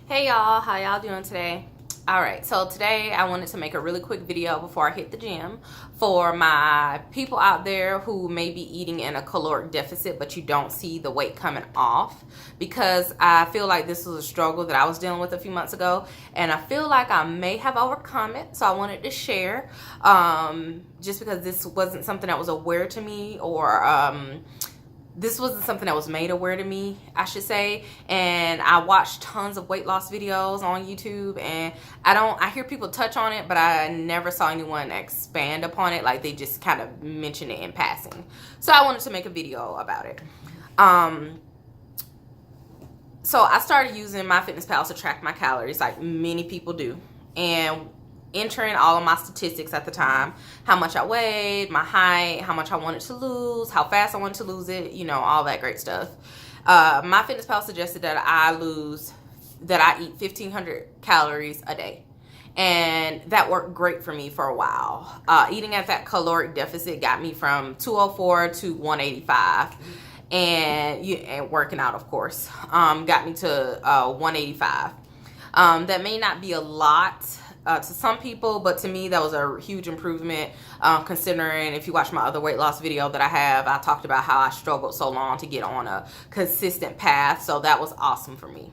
Hey y'all, how y'all doing today? Alright, so today I wanted to make a really quick video before I hit the gym for my people out there who may be eating in a caloric deficit but you don't see the weight coming off, because I feel like this was a struggle that I was dealing with a few months ago and I feel like I may have overcome it, so I wanted to share just because this wasn't something that was aware to me, or this wasn't something that was made aware to me, I should say. And I watched tons of weight loss videos on YouTube, and I hear people touch on it, but I never saw anyone expand upon it. Like, they just kind of mention it in passing. So I wanted to make a video about it. So I started using MyFitnessPal to track my calories, like many people do, and entering all of my statistics at the time: how much I weighed, my height, how much I wanted to lose, how fast I wanted to lose it, you know, all that great stuff. MyFitnessPal suggested that I eat 1,500 calories a day, and that worked great for me for a while. Eating at that caloric deficit got me from 204 to 185, and working out, of course, got me to 185. That may not be a lot to some people, but to me that was a huge improvement, considering if you watch my other weight loss video that I talked about how I struggled so long to get on a consistent path. So that was awesome for me.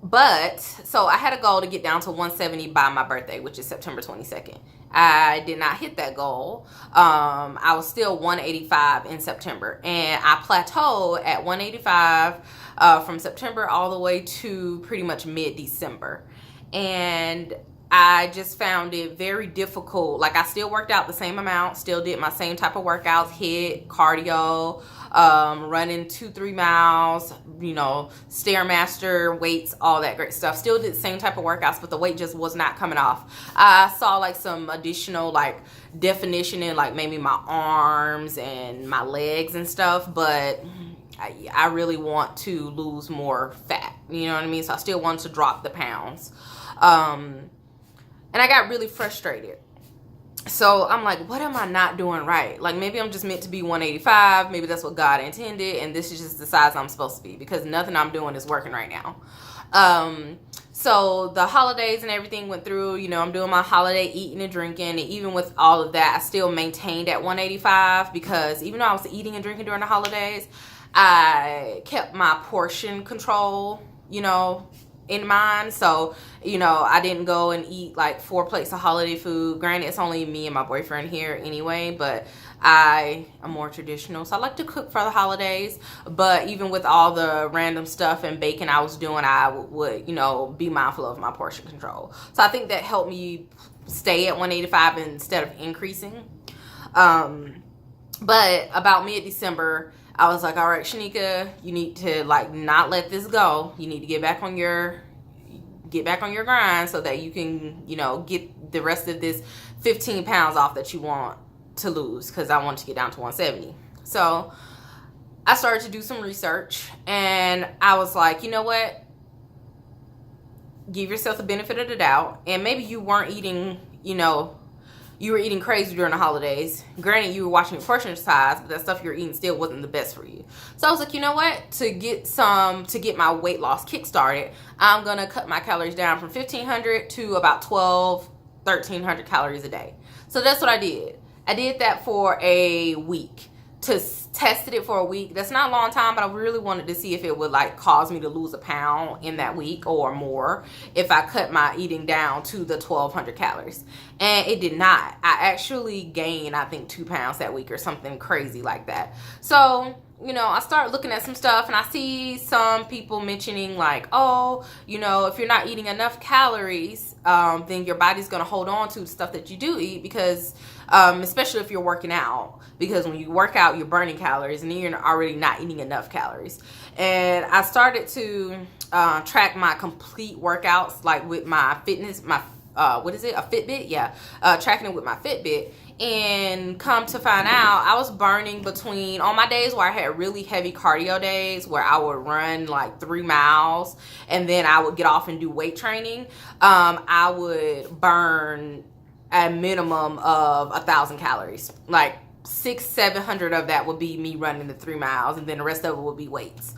But so I had a goal to get down to 170 by my birthday, which is September 22nd. I did not hit that goal. I was still 185 in September, and I plateaued at 185 from September all the way to pretty much mid-December. And I just found it very difficult. Like, I still worked out the same amount, still did my same type of workouts, HIIT, cardio, running 2-3 miles, you know, Stairmaster, weights, all that great stuff. Still did the same type of workouts, but the weight just was not coming off. I saw like some additional like definition in like maybe my arms and my legs and stuff, but I really want to lose more fat, you know what I mean? So I still want to drop the pounds. And I got really frustrated. So I'm like, what am I not doing right? Like, maybe I'm just meant to be 185. Maybe that's what God intended, and this is just the size I'm supposed to be, because nothing I'm doing is working right now. So the holidays and everything went through, you know, I'm doing my holiday eating and drinking, and even with all of that, I still maintained at 185, because even though I was eating and drinking during the holidays, I kept my portion control, you know, in mind. So, you know, I didn't go and eat like 4 plates of holiday food. Granted, it's only me and my boyfriend here anyway, but I am more traditional, so I like to cook for the holidays. But even with all the random stuff and baking I was doing, I would, you know, be mindful of my portion control. So I think that helped me stay at 185 instead of increasing. But about mid-December, I was like, all right, Shanika, you need to like not let this go. You need to get back on your grind so that you can, you know, get the rest of this 15 pounds off that you want to lose, because I want to get down to 170. So I started to do some research, and I was like, you know what? Give yourself the benefit of the doubt. And maybe you weren't eating, you know, you were eating crazy during the holidays. Granted, you were watching your portion size, but that stuff you were eating still wasn't the best for you. So I was like, you know what? To get my weight loss kick started, I'm gonna cut my calories down from 1,500 to about 1,300 calories a day. So that's what I did. I did that for a week. Tested it for a week. That's not a long time, but I really wanted to see if it would like cause me to lose a pound in that week or more if I cut my eating down to the 1,200 calories. And it did not. I actually gained, I think, 2 pounds that week or something crazy like that. So, you know, I started looking at some stuff, and I see some people mentioning like, oh, you know, if you're not eating enough calories, then your body's going to hold on to the stuff that you do eat, because especially if you're working out, because when you work out, you're burning calories, and then you're already not eating enough calories. And I started to track my complete workouts, like with my fitness, a Fitbit? Yeah, tracking it with my Fitbit. And come to find out, I was burning between, on my days where I had really heavy cardio days, where I would run like 3 miles and then I would get off and do weight training, I would burn a minimum of 1,000 calories. Like 600-700 of that would be me running the 3 miles, and then the rest of it would be weights.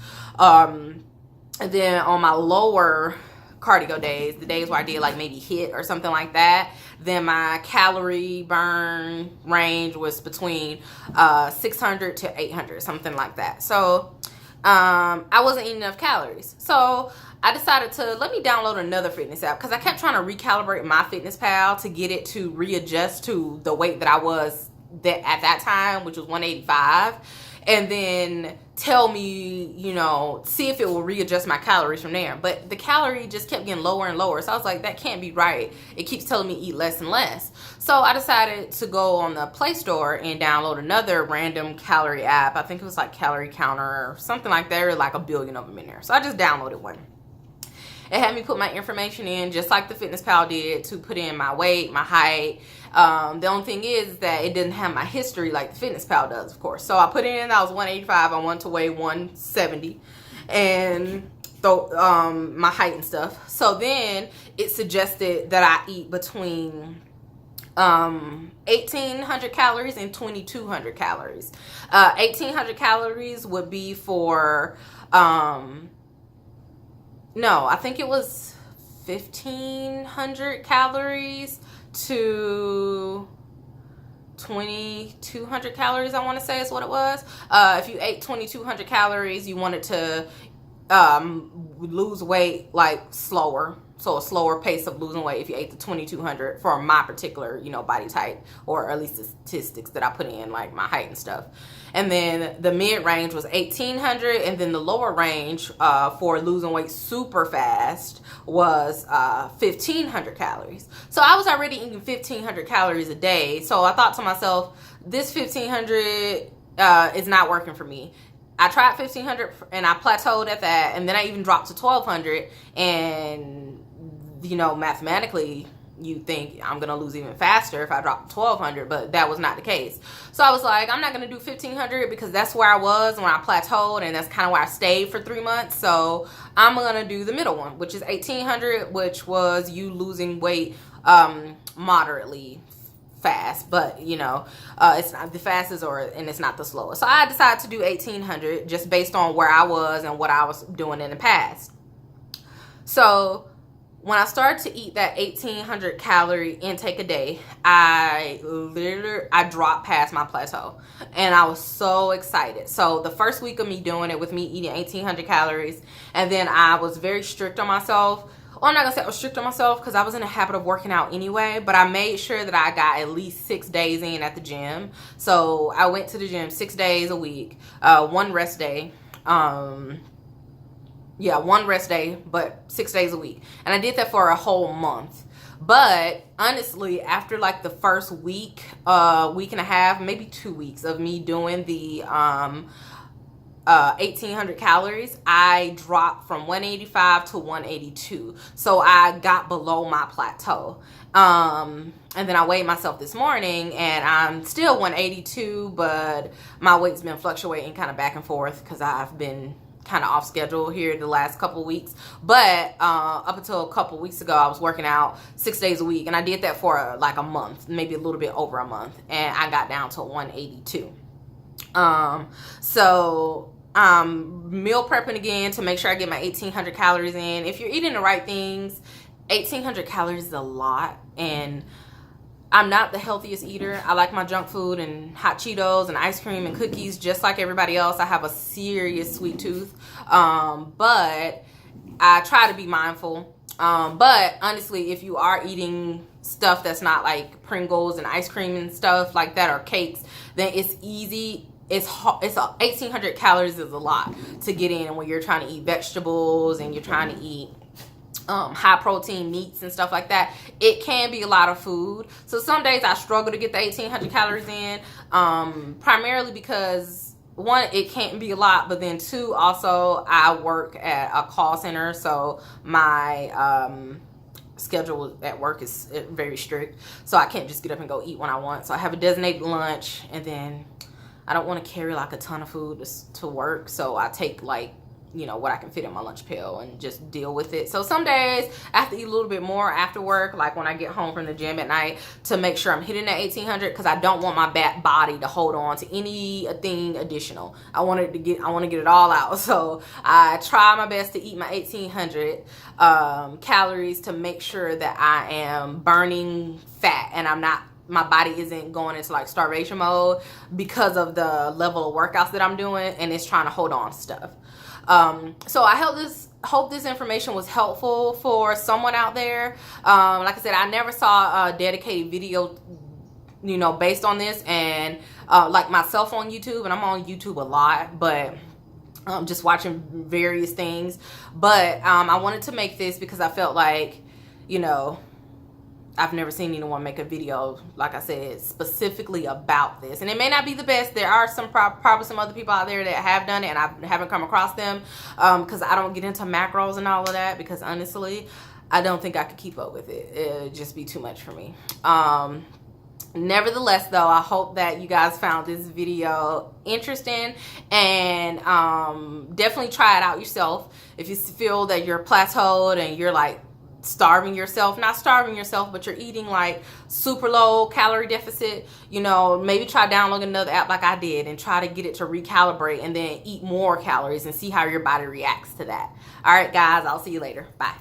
And then on my lower cardio days, the days where I did like maybe HIIT or something like that, then my calorie burn range was between 600 to 800, something like that. So I wasn't eating enough calories. So I decided to let me download another fitness app, because I kept trying to recalibrate my Fitness Pal to get it to readjust to the weight that I was at that time, which was 185, and then tell me, you know, see if it will readjust my calories from there. But the calorie just kept getting lower and lower. So I was like, that can't be right. It keeps telling me eat less and less. So I decided to go on the Play Store and download another random calorie app. I think it was like Calorie Counter or something like that, or like a billion of them in there. So I just downloaded one. It had me put my information in just like the Fitness Pal did, to put in my weight, my height. The only thing is that it didn't have my history like the Fitness Pal does, of course. So I put in, I was 185. I wanted to weigh 170. And my height and stuff. So then it suggested that I eat between 1,800 calories and 2,200 calories. 1,800 calories would be for... no, I think it was 1,500 calories to 2,200 calories, I want to say is what it was. If you ate 2,200 calories, you wanted to lose weight like slower. So a slower pace of losing weight if you ate the 2,200 for my particular, you know, body type, or at least the statistics that I put in, like my height and stuff. And then the mid range was 1,800, and then the lower range for losing weight super fast was 1,500 calories. So I was already eating 1,500 calories a day. So I thought to myself, this 1,500 is not working for me. I tried 1,500 and I plateaued at that, and then I even dropped to 1,200, and you know, mathematically you think I'm gonna lose even faster if I drop to 1,200, but that was not the case. So I was like, I'm not gonna do 1,500 because that's where I was when I plateaued, and that's kind of where I stayed for 3 months. So I'm gonna do the middle one, which is 1,800, which was you losing weight moderately fast, but you know, it's not the fastest and it's not the slowest. So I decided to do 1,800 just based on where I was and what I was doing in the past. So when I started to eat that 1,800 calorie intake a day, I dropped past my plateau, and I was so excited. So the first week of me doing it, with me eating 1,800 calories, and then I was very strict on myself. Well, I'm not gonna say I was strict on myself because I was in a habit of working out anyway, but I made sure that I got at least 6 days in at the gym. So I went to the gym 6 days a week, one rest day. One rest day, but 6 days a week. And I did that for a whole month. But honestly, after like the first week, week and a half, maybe 2 weeks of me doing the 1,800 calories, I dropped from 185 to 182. So I got below my plateau. And then I weighed myself this morning, and I'm still 182, but my weight's been fluctuating kind of back and forth because I've been kind of off schedule here the last couple of weeks. But up until a couple of weeks ago, I was working out 6 days a week, and I did that for like a month, maybe a little bit over a month, and I got down to 182. So meal prepping again to make sure I get my 1,800 calories in. If you're eating the right things, 1,800 calories is a lot, and I'm not the healthiest eater. I like my junk food and hot Cheetos and ice cream and cookies just like everybody else. I have a serious sweet tooth, but I try to be mindful. But honestly, if you are eating stuff that's not like Pringles and ice cream and stuff like that, or cakes, then it's easy. It's 1,800 calories is a lot to get in when you're trying to eat vegetables and you're trying to eat high protein meats and stuff like that. It can be a lot of food. So some days I struggle to get the 1,800 calories in, primarily because one, it can't be a lot, but then two, also I work at a call center, so my schedule at work is very strict, so I can't just get up and go eat when I want. So I have a designated lunch, and then I don't want to carry like a ton of food to work, so I take like you know, what I can fit in my lunch pail and just deal with it. So some days I have to eat a little bit more after work, like when I get home from the gym at night, to make sure I'm hitting that 1800, because I don't want my body to hold on to anything additional. I want to get it all out. So I try my best to eat my 1800 calories to make sure that I am burning fat and my body isn't going into like starvation mode because of the level of workouts that I'm doing, and it's trying to hold on to stuff. So I hope this information was helpful for someone out there. Like I said, I never saw a dedicated video, you know, based on this, and like myself on YouTube, and I'm on YouTube a lot, but just watching various things. But I wanted to make this because I felt like, you know, I've never seen anyone make a video, like I said, specifically about this. And it may not be the best. There are probably some other people out there that have done it, and I haven't come across them because I don't get into macros and all of that, because honestly, I don't think I could keep up with it. It would just be too much for me. Nevertheless, though, I hope that you guys found this video interesting, and definitely try it out yourself. If you feel that you're plateaued and you're like starving yourself, not starving yourself, but you're eating like super low calorie deficit, you know, maybe try downloading another app like I did and try to get it to recalibrate and then eat more calories and see how your body reacts to that. All right, guys, I'll see you later. Bye.